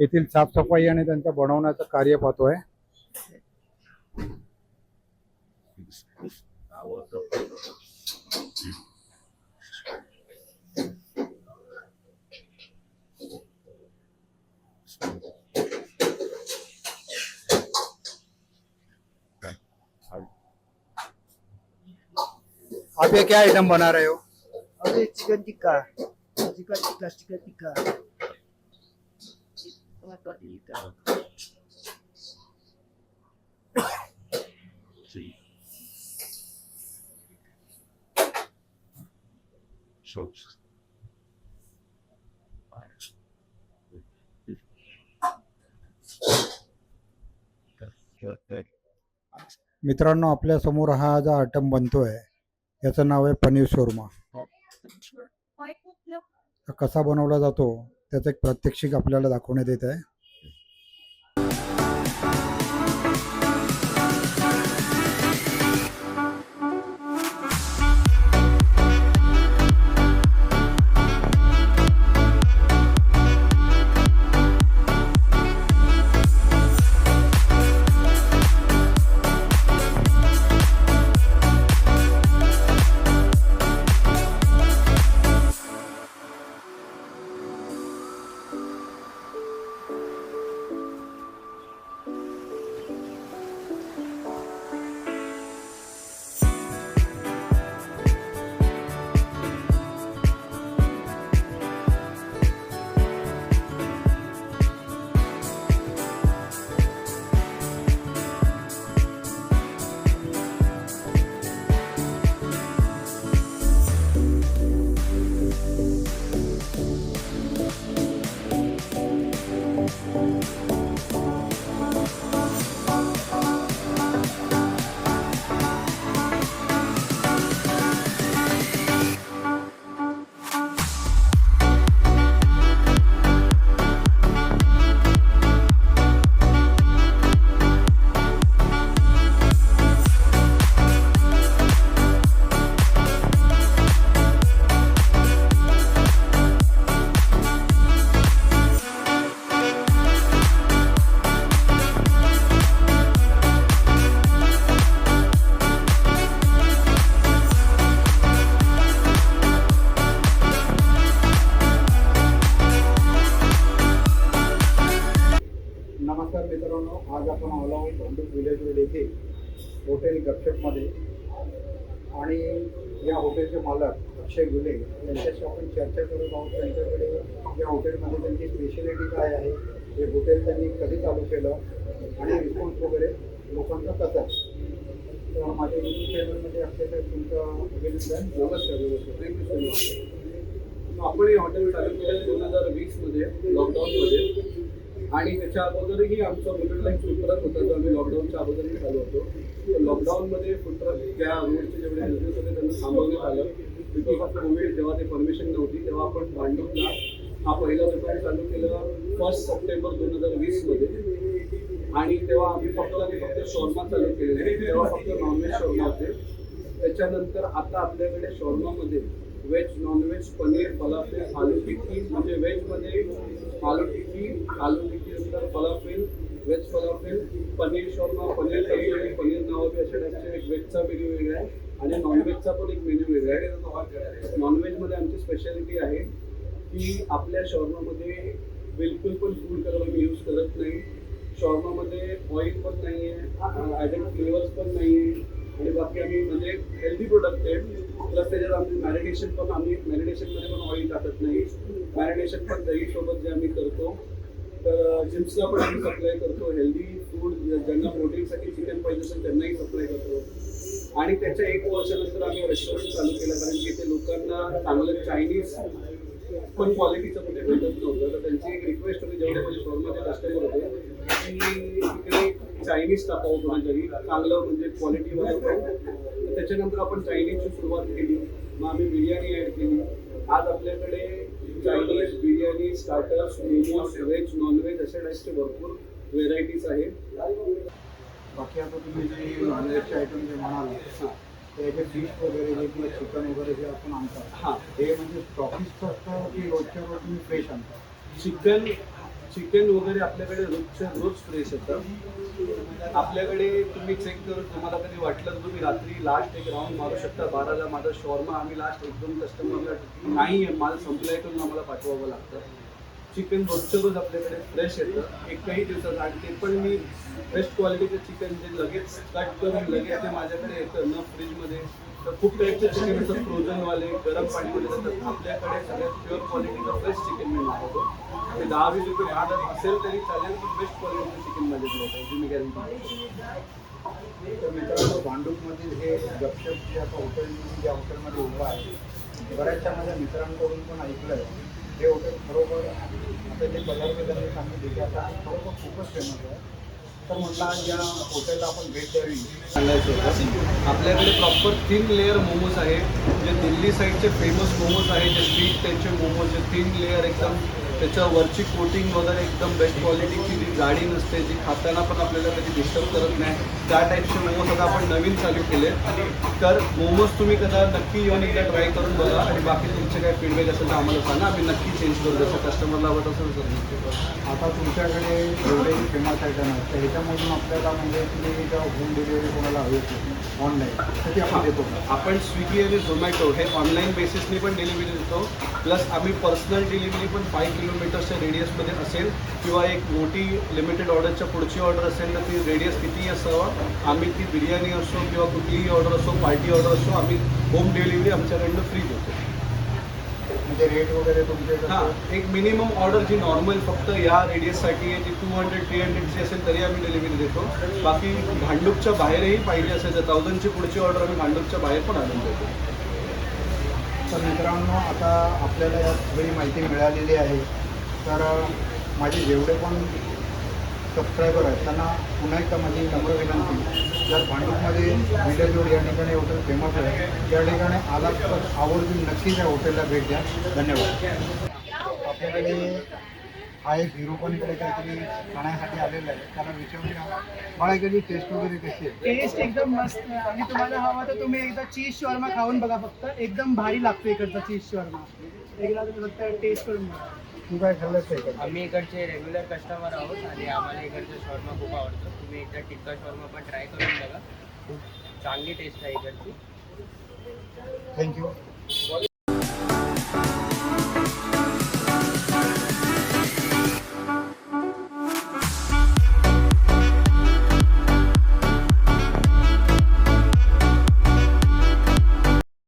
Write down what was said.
येथील साफसफाई आणि त्यांचं बनवण्याचं कार्य पाहतोय. आप ये क्या आइटम बना रहे हो? अरे चिकन टिक्का चिकन टिक्का मित्रांनो, आपल्या समोर हा जो आयटम बनतोय याचं नाव आहे पनीर शोरमा. कसा बनवला जातो त्याचं एक प्रात्यक्षिक आपल्याला दाखवण्यात येत आहे. नमस्कार मित्रांनो, आज आपण आलो आहोत भांडूप विलेज रोड येथे हॉटेल गपशपमध्ये आणि या हॉटेलचे मालक अक्षय गुले यांच्याशी आपण चर्चा करत आहोत. त्यांच्याकडे या हॉटेलमध्ये त्यांची स्पेशलिटी काय आहे, हे हॉटेल त्यांनी कधी चालू केलं आणि रिस्पॉन्स वगैरे लोकांचा कसा आहे. तर माझ्या यूट्यूब चॅनलमध्ये अक्षय तुमचं अभिनंदन. नमस्कार. Thank you so much. आपण हे हॉटेल चालू केलं 2020मध्ये लॉकडाऊनमध्ये, आणि त्याच्या अगोदरही आमचा बुलेट लाईन फूड ट्रक होता जो आम्ही लॉकडाऊनच्या अगोदरही चालू होतो. लॉकडाऊनमध्ये फूड ट्रक त्या रोडचे जेवढे बिझनेस होते त्यांना थांबवण्यात आलं बिकॉज ऑफ कोविड. जेव्हा ते परमिशन नव्हती तेव्हा आपण भांडूपला हा पहिला दुकान चालू केलं 1 सप्टेंबर 2020मध्ये. आणि तेव्हा आम्ही फक्त शॉर्मा चालू केलेले, तेव्हा फक्त नॉनव्हेज शॉर्मा होते. त्याच्यानंतर आता आपल्याकडे शॉर्मामध्ये veg, nonveg, paneer, falafel, aloo tikki, म्हणजे व्हेजमध्ये आलू टिक्की नंतर falafel, veg falafel, paneer shawarma, paneer curry, paneer nawabi अशा टाईपचे एक व्हेजचा मेन्यू वेगळा आहे आणि नॉनव्हेजचा पण एक मेन्यू वेगळा आहे. नॉनव्हेजमध्ये आमची स्पेशालिटी आहे की आपल्या शॉर्मामध्ये बिलकुल पण फूड कलर आम्ही यूज करत नाही. शॉर्मामध्ये ऑइल पण नाही आहे, ॲडेड फ्लेवर्स पण नाही आहे, आणि बाकी आम्ही म्हणजे हेल्दी प्रोडक्ट आहे. प्लस त्याच्यात आम्ही मॅरिनेशनमध्ये पण ऑइल टाकत नाही. मॅरिनेशन पण दहीसोबत जे आम्ही करतो. तर जिम्सला पण आम्ही सप्लाय करतो. हेल्दी फूड ज्यांना प्रोटीनसाठी चिकन पाहिजे असेल त्यांनाही सप्लाय करतो. आणि त्याच्या 1 वर्षानंतर आम्ही रेस्टॉरंट चालू केलं, कारण की ते लोकांना चांगलं चायनीज पण क्वालिटीचं कुठे भेटत नव्हतं. तर त्यांची एक रिक्वेस्ट होती, जेवढे म्हणजे शॉर्माचे कस्टमर होते, की तिकडे चायनीज टाकावं कोणीतरी चांगलं, म्हणजे क्वालिटीवालं पण. त्याच्यानंतर आपण चायनीजची सुरुवात केली. मग आम्ही बिर्याणी ॲड केली. आज आपल्याकडे Chinese, biryani, starters, momos, veg, non veg अशा टाईपचे भरपूर व्हेरायटीज आहेत. बाकी आता तुम्ही जे नॉनव्हेजचे आयटम जे म्हणाल त्याचे फिश वगैरे जे किंवा चिकन वगैरे जे आपण आणतात, हां, हे म्हणजे स्टॉकिस्ट असतं की रोजच्या रोज तुम्ही फ्रेश आणता? चिकन चिकन वगैरे आपल्याकडे रोजच्या रोज फ्रेश येतं. आपल्याकडे तुम्ही चेक करून तुम्हाला कधी वाटलं तर तुम्ही रात्री लास्ट एक राऊंड मारू शकता. 12ला माझा शॉर्मा आम्ही लास्ट 1-2 कस्टमरला नाही आहे माल संपलाय करून आम्हाला पाठवावं लागतं. चिकन रोजच्या रोज आपल्याकडे फ्रेश येतं एकही दिवसाचं, आणि ते पण मी बेस्ट क्वालिटीचं चिकन जे लगेच कट करून लगेच ते माझ्याकडे येतं न फ्रीजमध्ये. तर खूप टाईपचे चिकन असतात, फ्रोझनवाले गरम पाणीमध्ये जातात. आपल्याकडे सगळ्यात प्युअर क्वालिटीचं फ्रेश चिकन मिळणार होतो. ते 10-20 रुपये महाग असेल तरी चालेल, पण बेस्ट क्वालिटीचं चिकन माझ्याकडे होतं, तुम्ही गॅरंटी. तर मित्रांनो, भांडूपमधील हे गपशप जे आता हॉटेल ज्या हॉटेलमध्ये उभं आहे, बऱ्याचशा माझ्या मित्रांकडून पण ऐकलं आहे हे हॉटेल खरोखर आता जे पदार्थ त्यांनी सांगितले ते आता खरोखर खूपच फेमस आहे. तर म्हटलं आज या हॉटेलला आपण भेट द्यावी. सांगायचं होतं, आपल्याकडे प्रॉपर 3 लेअर मोमोज आहे. जे दिल्ली साईडचे फेमस मोमोज आहे, जे स्ट्रीट त्यांचे मोमोज, जे 3 लेअर एकदम त्याच्यावरची कोटिंग वगैरे एकदम बेस्ट क्वालिटीची, जी जाडी नसते, जी खाताना पण आपल्याला कधी डिस्टर्ब करत नाही, त्या टाईपचे मोमोज आता आपण नवीन चालू केले. तर मोमोज तुम्ही कदा नक्की येऊन एकदा ट्राय करून बघा, आणि बाकी तुमचे काय फीडबॅक असेल तर आम्हाला सांगा, आम्ही नक्की चेंज करू जसं कस्टमरला आवडत असेल तर. आता तुमच्याकडे जेवढे फेमस आयटम आहेत तर ह्याच्यामधून आपल्याला म्हणजे तुम्ही जेव्हा होम डिलिव्हरी कोणाला हवी असेल ऑनलाईन तर ती आपण देतो. आपण स्विगी आणि झोमॅटो हे ऑनलाईन बेसिसने पण डिलिव्हरी देतो. प्लस आम्ही पर्सनल डिलिव्हरी पण 5 किलोमीटरच्या रेडियसमध्ये असेल, किंवा एक मोठी लिमिटेड ऑर्डरच्या पुढची ऑर्डर असेल तर ती रेडियस कितीही असावं, आम्ही ती बिर्याणी असो किंवा कुठलीही ऑर्डर असो, पार्टी ऑर्डर असो, आम्ही होम डिलिव्हरी आमच्याकडनं फ्री देतो. म्हणजे रेट वगैरे तुमचे हां, एक मिनिमम ऑर्डर जी नॉर्मल फक्त या रेडियससाठी आहे ती 200-300ची असेल तरी आम्ही डिलिव्हरी देतो. बाकी भांडूपच्या बाहेरही पाहिजे असेल तर 1000ची पुढची ऑर्डर आम्ही भांडूपच्या बाहेर पण आणून देतो. तर मित्रांनो, आता आपल्याला यात सगळी माहिती मिळालेली आहे. तर माझे जेवढे पण सबस्क्रायबर आहेत त्यांना पुन्हा एकदा माझी नम्र विनंती, जर भांडूपमध्ये विलेज रोड या ठिकाणी हॉटेल फेमस आहे, त्या ठिकाणी आलात तर आवर्जून नक्कीच या हॉटेलला भेट द्या. धन्यवाद. आपल्याकडे हा एक हिरो पण इकडे काहीतरी खाण्यासाठी आलेला आहे, त्याला विचारूया मला इकडची टेस्ट वगैरे कशी आहे. टेस्ट एकदम मस्त आहे. आणि तुम्हाला हवा तर तुम्ही एकदा चीज शॉर्मा खाऊन बघा, फक्त एकदम भारी लागतो इकडचा चीज शॉर्मा. एकदा तुम्ही फक्त टेस्ट करून बघा. तू काय खाल्लंस का इकडे? आम्ही इकडचे रेग्युलर कस्टमर आहोत आणि आम्हाला इकडचा शॉर्मा खूप आवडतो. तुम्ही एकदा टिक्का शॉर्मा पण ट्राय करून बघा, खूप चांगली टेस्ट आहे इकडची. थँक्यू.